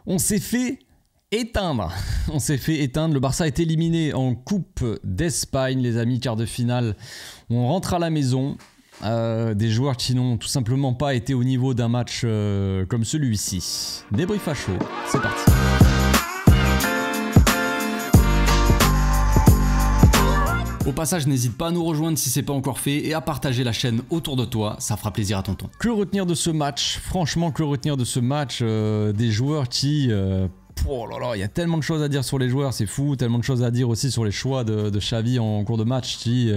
On s'est fait éteindre. On s'est fait éteindre. Le Barça est éliminé en Coupe d'Espagne, les amis, quart de finale. On rentre à la maison. Des joueurs qui n'ont tout simplement pas été au niveau d'un match comme celui-ci. Débrief à chaud, c'est parti. Au passage, n'hésite pas à nous rejoindre si c'est pas encore fait et à partager la chaîne autour de toi, ça fera plaisir à tonton. Que retenir de ce match? Franchement, que retenir de ce match? Des joueurs qui... oh là là, il y a tellement de choses à dire sur les joueurs, c'est fou, tellement de choses à dire aussi sur les choix de Xavi en cours de match qui,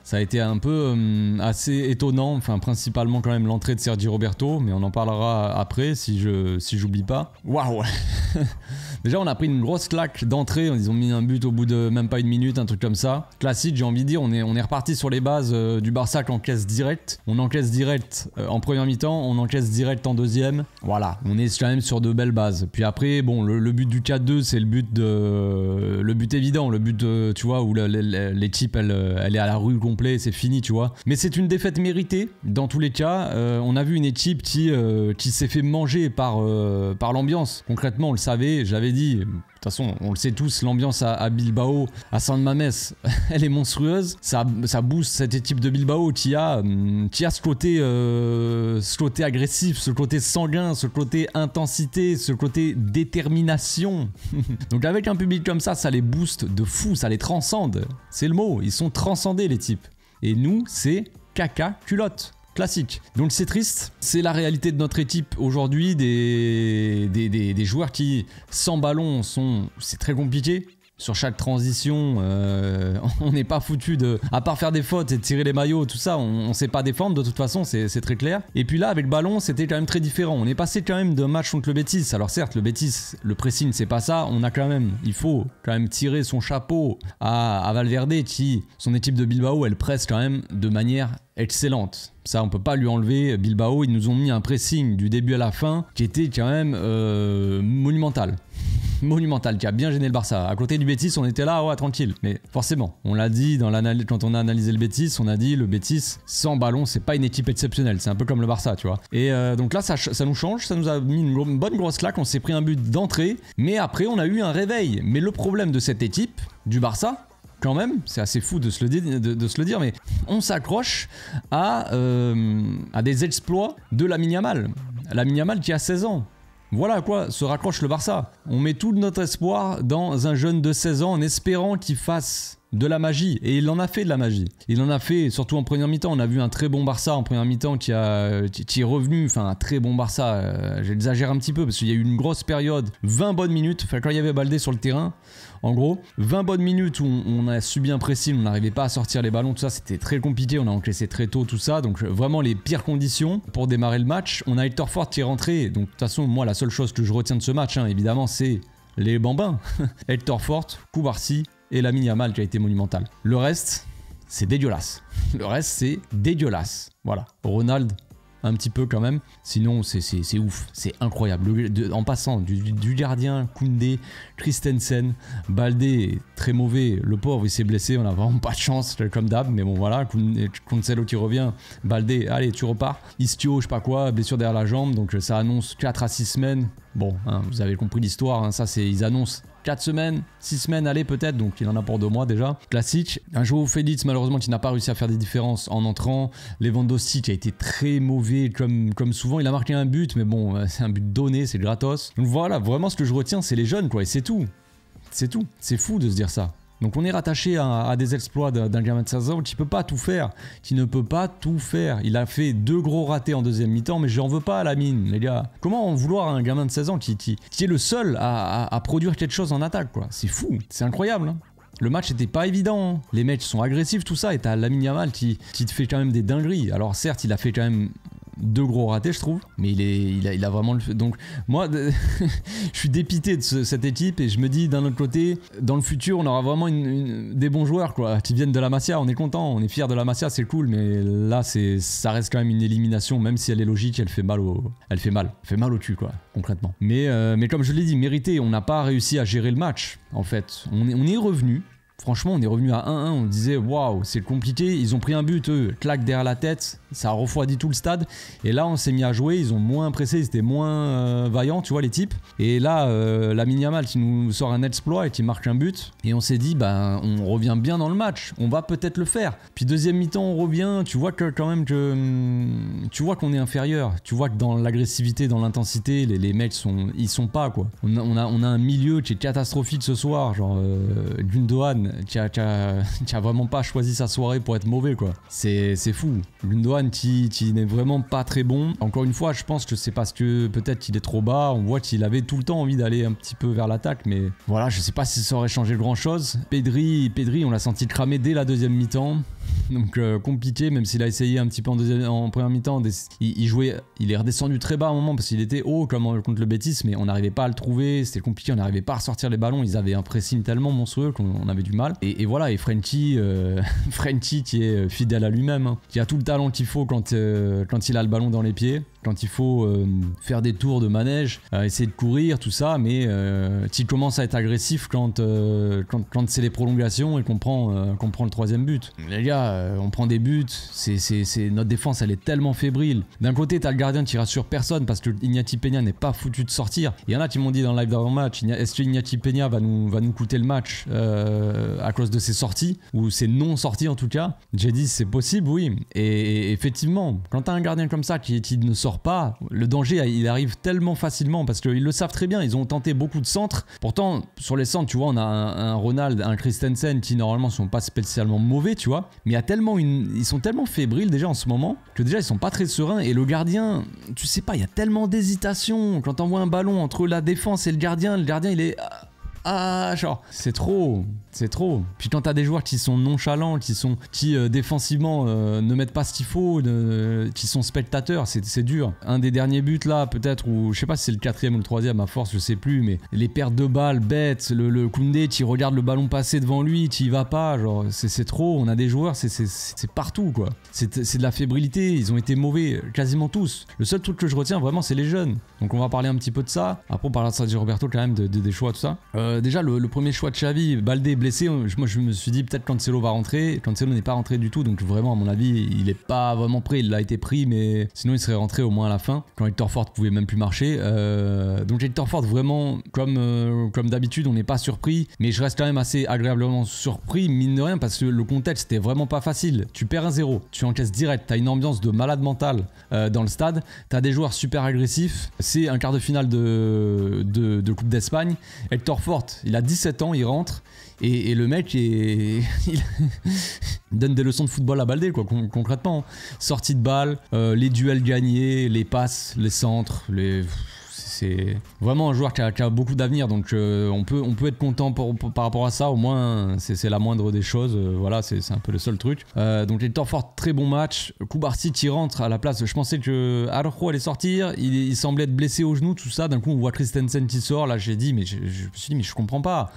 ça a été un peu assez étonnant, enfin principalement quand même l'entrée de Sergi Roberto, mais on en parlera après si j'oublie pas. Waouh. Déjà on a pris une grosse claque d'entrée, ils ont mis un but au bout de même pas une minute, un truc comme ça. Classique, j'ai envie de dire, on est reparti sur les bases du Barça qui encaisse direct. On encaisse direct en première mi-temps, on encaisse direct en deuxième. Voilà, on est quand même sur de belles bases. Puis après, bon, le but du 4-2, c'est le but évident, le but tu vois où l'équipe elle est à la rue complet, c'est fini, tu vois. Mais c'est une défaite méritée dans tous les cas. On a vu une équipe qui s'est fait manger par l'ambiance. Concrètement, on le savait, j'avais dit. De toute façon, on le sait tous, l'ambiance à Bilbao, à San Mamés, elle est monstrueuse. Ça booste cette équipe de Bilbao qui a ce côté agressif, ce côté sanguin, ce côté intensité, ce côté détermination. Donc avec un public comme ça les booste de fou, ça les transcende. C'est le mot, ils sont transcendés les types. Et nous, c'est caca culotte. Classique. Donc c'est triste, c'est la réalité de notre équipe aujourd'hui, des joueurs qui sans ballon c'est très compliqué. Sur chaque transition, on n'est pas foutu à part faire des fautes et tirer les maillots, tout ça, on sait pas défendre de toute façon, c'est très clair. Et puis là, avec le ballon, c'était quand même très différent. On est passé quand même d'un match contre le Betis. Alors certes, le Betis, le pressing, c'est pas ça. Il faut quand même tirer son chapeau à Valverde qui, son équipe de Bilbao, elle presse quand même de manière excellente. Ça, on peut pas lui enlever. Bilbao, ils nous ont mis un pressing du début à la fin qui était quand même monumental. Monumental, qui a bien gêné le Barça. À côté du Betis, on était là, ouais, tranquille. Mais forcément, on l'a dit quand on a analysé le Betis, on a dit le Betis sans ballon, c'est pas une équipe exceptionnelle. C'est un peu comme le Barça, tu vois. Et donc là, ça nous change, ça nous a mis une bonne grosse claque. On s'est pris un but d'entrée, mais après, on a eu un réveil. Mais le problème de cette équipe, du Barça, quand même, c'est assez fou de se le dire, mais on s'accroche à des exploits de Lamine Yamal. Lamine Yamal qui a 16 ans. Voilà à quoi se raccroche le Barça. On met tout notre espoir dans un jeune de 16 ans en espérant qu'il fasse de la magie. Et il en a fait de la magie. Il en a fait, surtout en première mi-temps. On a vu un très bon Barça en première mi-temps qui est revenu. Enfin, un très bon Barça. J'exagère un petit peu parce qu'il y a eu une grosse période. 20 bonnes minutes. Enfin, quand il y avait Baldé sur le terrain, en gros, 20 bonnes minutes où on a subi un pressing, on n'arrivait pas à sortir les ballons, tout ça, c'était très compliqué, on a encaissé très tôt, tout ça, donc vraiment les pires conditions pour démarrer le match. On a Hector Fort qui est rentré, donc de toute façon, moi, la seule chose que je retiens de ce match, évidemment, c'est les bambins. Hector Fort, Koubarsi et Lamine Yamal qui a été monumental. Le reste, c'est dégueulasse. Le reste, c'est dégueulasse. Voilà. Ronald, un petit peu quand même. Sinon, c'est ouf. C'est incroyable. En passant du gardien, Koundé, Christensen, Baldé, très mauvais. Le pauvre, il s'est blessé. On n'a vraiment pas de chance, comme d'hab. Mais bon, voilà. Cancelo qui revient. Baldé, allez, tu repars. Istio, je sais pas quoi, blessure derrière la jambe. Donc ça annonce 4 à 6 semaines. Bon, vous avez compris l'histoire. Ça, ils annoncent 4 semaines, 6 semaines, allez peut-être, donc il en a pour 2 mois déjà. Classique. Un joueur Félix malheureusement qui n'a pas réussi à faire des différences en entrant. Lewandowski qui a été très mauvais comme souvent. Il a marqué un but, mais bon, c'est un but donné, c'est gratos. Donc voilà, vraiment ce que je retiens, c'est les jeunes, quoi, et c'est tout. C'est tout. C'est fou de se dire ça. Donc on est rattaché à des exploits d'un gamin de 16 ans qui peut pas tout faire, qui ne peut pas tout faire. Il a fait 2 gros ratés en deuxième mi-temps, mais j'en veux pas à Lamine, les gars. Comment en vouloir à un gamin de 16 ans qui est le seul à produire quelque chose en attaque, quoi. C'est fou, c'est incroyable, hein. Le match était pas évident, hein. Les mecs sont agressifs, tout ça, et t'as Lamine Yamal qui te fait quand même des dingueries. Alors certes, il a fait quand même 2 gros ratés, je trouve, mais il a vraiment le fait. Donc moi je suis dépité de cette équipe et je me dis d'un autre côté, dans le futur on aura vraiment des bons joueurs, quoi, qui viennent de la Masia. On est content, on est fiers de la Masia, c'est cool, mais là ça reste quand même une élimination, même si elle est logique, elle fait mal au cul, quoi, concrètement. Mais comme je l'ai dit, mérité, on n'a pas réussi à gérer le match en fait. On est revenu. Franchement, on est revenu à 1-1, on disait waouh, c'est compliqué. Ils ont pris un but, eux, claque derrière la tête, ça a refroidi tout le stade. Et là, on s'est mis à jouer, ils ont moins pressé, ils étaient moins vaillants, tu vois, les types. Et là, Lamine Yamal qui nous sort un exploit et qui marque un but. Et on s'est dit, bah, on revient bien dans le match, on va peut-être le faire. Puis deuxième mi-temps, on revient, tu vois que quand même tu vois qu'on est inférieur. Tu vois que dans l'agressivité, dans l'intensité, les mecs ils sont pas, quoi. On a un milieu qui est catastrophique ce soir, genre Gundogan qui a vraiment pas choisi sa soirée pour être mauvais, quoi. C'est fou. Gundogan qui n'est vraiment pas très bon. Encore une fois, je pense que c'est parce que peut-être qu'il est trop bas. On voit qu'il avait tout le temps envie d'aller un petit peu vers l'attaque, mais voilà, je sais pas si ça aurait changé grand chose. Pedri, on l'a senti cramer dès la deuxième mi-temps. Donc compliqué, même s'il a essayé un petit peu en première mi-temps, il jouait, il est redescendu très bas à un moment parce qu'il était haut comme contre le Betis, mais on n'arrivait pas à le trouver, c'était compliqué, on n'arrivait pas à ressortir les ballons, ils avaient un pressing tellement monstrueux qu'on avait du mal. Et voilà, et Frenkie qui est fidèle à lui-même, hein, qui a tout le talent qu'il faut quand il a le ballon dans les pieds, quand il faut faire des tours de manège, essayer de courir, tout ça, mais qui commence à être agressif quand c'est les prolongations et qu'on prend le troisième but. Les gars, on prend des buts, notre défense elle est tellement fébrile. D'un côté t'as le gardien qui rassure personne parce que Iñaki Peña n'est pas foutu de sortir. Il y en a qui m'ont dit dans le live d'avant-match, est-ce que Iñaki Peña va nous coûter le match à cause de ses sorties, ou ses non-sorties en tout cas. J'ai dit c'est possible, oui. Et effectivement, quand t'as un gardien comme ça qui ne sort pas, le danger il arrive tellement facilement parce qu'ils le savent très bien, ils ont tenté beaucoup de centres. Pourtant sur les centres, tu vois, on a un Ronald, un Christensen qui normalement sont pas spécialement mauvais, tu vois, mais ils sont tellement fébriles déjà en ce moment que déjà ils sont pas très sereins. Et le gardien, tu sais pas, il y a tellement d'hésitation quand t'envoies un ballon entre la défense et le gardien il est genre c'est trop. Puis quand t'as des joueurs qui sont nonchalants, qui défensivement ne mettent pas ce qu'il faut, qui sont spectateurs, c'est dur. Un des derniers buts là, peut-être, ou je sais pas si c'est le 4e ou le 3e à force, je sais plus, mais les pertes de balles bêtes, le Koundé qui regarde le ballon passer devant lui, qui y va pas, genre c'est trop. On a des joueurs, c'est partout, quoi. C'est de la fébrilité, ils ont été mauvais, quasiment tous. Le seul truc que je retiens vraiment, c'est les jeunes. Donc on va parler un petit peu de ça. Après on parlera de Sergio Roberto quand même, des choix, tout ça. Déjà le premier choix de Xavi, Baldé blessé, moi je me suis dit peut-être Cancelo va rentrer. Cancelo n'est pas rentré du tout, donc vraiment à mon avis il est pas vraiment prêt. Il a été pris, mais sinon il serait rentré au moins à la fin quand Hector Ford pouvait même plus marcher. Donc Hector Ford vraiment comme d'habitude, on n'est pas surpris, mais je reste quand même assez agréablement surpris, mine de rien, parce que le contexte était vraiment pas facile. Tu perds 1-0, tu encaisses direct, t'as une ambiance de malade mental dans le stade, t'as des joueurs super agressifs, c'est un quart de finale de Coupe d'Espagne. Hector Ford, il a 17 ans, il rentre. Et le mec il donne des leçons de football à Baldé, quoi, concrètement. Sortie de balle, les duels gagnés, les passes, les centres, c'est vraiment un joueur qui a beaucoup d'avenir, donc on peut être content par rapport à ça. Au moins c'est la moindre des choses, voilà, c'est un peu le seul truc. Donc Hector Ford, très bon match. Koubarsi qui rentre à la place, je pensais que Araujo allait sortir, il semblait être blessé au genou, tout ça. D'un coup on voit Christensen qui sort, là je me suis dit mais je comprends pas,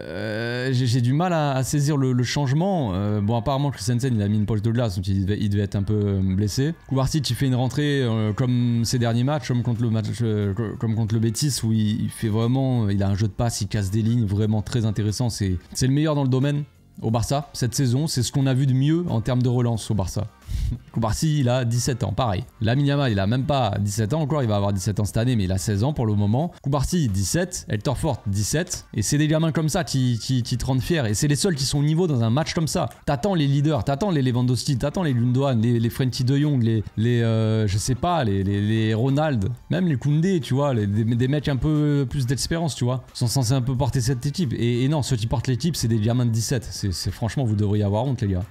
j'ai du mal à saisir le changement. Bon, apparemment Christensen il a mis une poche de glace, donc il devait être un peu blessé. Koubarsi qui fait une rentrée comme ces derniers matchs, comme contre le Betis, où il fait vraiment, il a un jeu de passe, il casse des lignes vraiment très intéressant. C'est le meilleur dans le domaine au Barça cette saison, c'est ce qu'on a vu de mieux en termes de relance au Barça. Koubarsi il a 17 ans, pareil. Lamine Yamal il a même pas 17 ans encore, il va avoir 17 ans cette année, mais il a 16 ans pour le moment. Koubarsi 17, Hector Ford 17, et c'est des gamins comme ça qui te rendent fier, et c'est les seuls qui sont au niveau dans un match comme ça. T'attends les leaders, t'attends les Lewandowski, t'attends les Gundogan, les Frenkie de Jong, je sais pas, les Ronald, même les Koundé, tu vois, des mecs un peu plus d'expérience, tu vois, sont censés un peu porter cette équipe, et non, ceux qui portent l'équipe c'est des gamins de 17, c'est franchement, vous devriez avoir honte, les gars.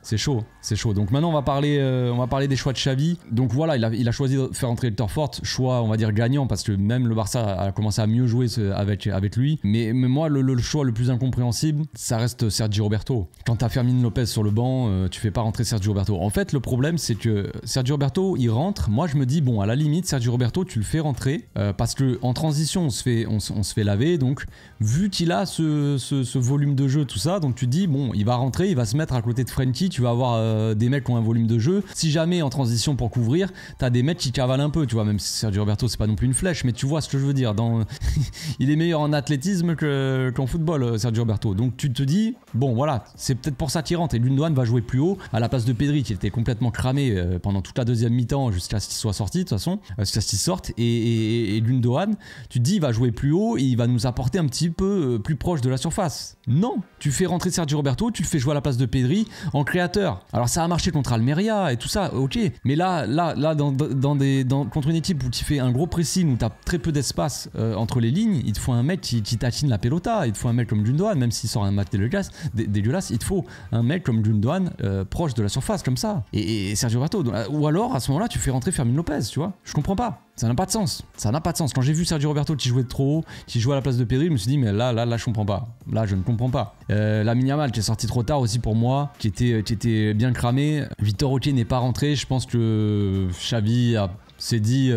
C'est chaud. Donc maintenant on va parler des choix de Xavi. Donc voilà, il a choisi de faire entrer Hector Ford, choix on va dire gagnant, parce que même le Barça a commencé à mieux jouer avec lui. Mais moi le choix le plus incompréhensible, ça reste Sergio Roberto. Quand t'as Fermin Lopez sur le banc, tu fais pas rentrer Sergio Roberto. En fait le problème c'est que Sergio Roberto il rentre, moi je me dis bon, à la limite Sergio Roberto tu le fais rentrer parce que en transition on se fait laver, donc vu qu'il a ce volume de jeu tout ça, donc tu te dis bon, il va rentrer, il va se mettre à côté de Frenkie tu vas avoir des mecs qui ont un volume de jeu. Si jamais en transition pour couvrir, t'as des mecs qui cavalent un peu, tu vois, même si Sergio Roberto c'est pas non plus une flèche, mais tu vois ce que je veux dire. Il est meilleur en athlétisme qu'en football, Sergio Roberto. Donc tu te dis, bon voilà, c'est peut-être pour ça qu'il rentre. Et Gundogan va jouer plus haut à la place de Pedri qui était complètement cramé pendant toute la deuxième mi-temps jusqu'à ce qu'il soit sorti de toute façon, jusqu'à ce qu'il sorte. Et Gundogan, tu te dis, il va jouer plus haut et il va nous apporter un petit peu plus proche de la surface. Non, tu fais rentrer Sergio Roberto, tu le fais jouer à la place de Pedri en créateur. Alors ça a marché contre Almeria et tout ça, ok. Mais là contre une équipe où tu fais un gros pressing, où tu as très peu d'espace entre les lignes, il te faut un mec qui tatine la pelota, il te faut un mec comme Gundogan, même s'il sort un match dégueulasse, il te faut un mec comme Gundogan proche de la surface, comme ça. Et Sergio Roberto, ou alors à ce moment-là, tu fais rentrer Fermin Lopez, tu vois. Je comprends pas. Ça n'a pas de sens. Ça n'a pas de sens. Quand j'ai vu Sergio Roberto qui jouait trop haut, qui jouait à la place de Pedri, je me suis dit, mais là, je comprends pas. Là, je ne comprends pas. Lamine Yamal qui est sorti trop tard aussi pour moi, qui était bien cramé. Victor Roque n'est pas rentré. Je pense que Xavi s'est dit,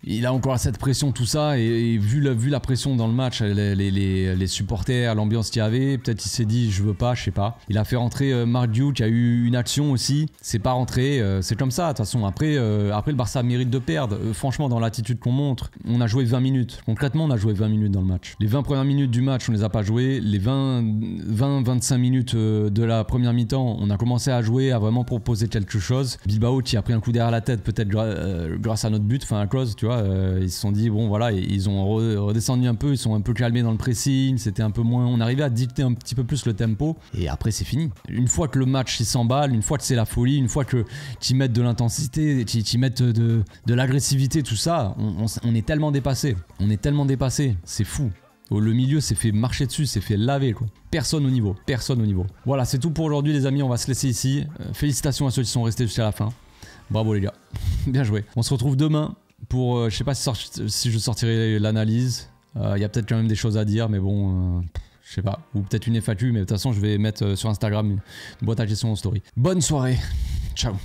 il a encore cette pression, tout ça, et vu la pression dans le match, les supporters, l'ambiance qu'il y avait, peut-être il s'est dit, je veux pas, je sais pas. Il a fait rentrer Marc Diou qui a eu une action aussi, c'est pas rentré, c'est comme ça, de toute façon. Après le Barça mérite de perdre. Franchement, dans l'attitude qu'on montre, on a joué 20 minutes. Concrètement, on a joué 20 minutes dans le match. Les 20 premières minutes du match, on les a pas jouées. Les 20-25 minutes de la première mi-temps, on a commencé à jouer, à vraiment proposer quelque chose. Bilbao qui a pris un coup derrière la tête, peut-être grâce à notre but, enfin à cause, tu vois, ils se sont dit bon voilà, ils ont redescendu un peu, ils sont un peu calmés dans le pressing, c'était un peu moins, on arrivait à dicter un petit peu plus le tempo, et après c'est fini. Une fois que le match il s'emballe, une fois que c'est la folie, une fois que tu mettent de l'intensité, tu mettent de l'agressivité, tout ça, on est tellement dépassé, c'est fou. Le milieu s'est fait marcher dessus, s'est fait laver quoi. Personne au niveau. Voilà, c'est tout pour aujourd'hui les amis, on va se laisser ici. Félicitations à ceux qui sont restés jusqu'à la fin. Bravo les gars, bien joué. On se retrouve demain pour, je sais pas si je sortirai l'analyse. Il y a peut-être quand même des choses à dire, mais bon, je sais pas. Ou peut-être une FAQ, mais de toute façon je vais mettre sur Instagram une boîte à questions en story. Bonne soirée, ciao.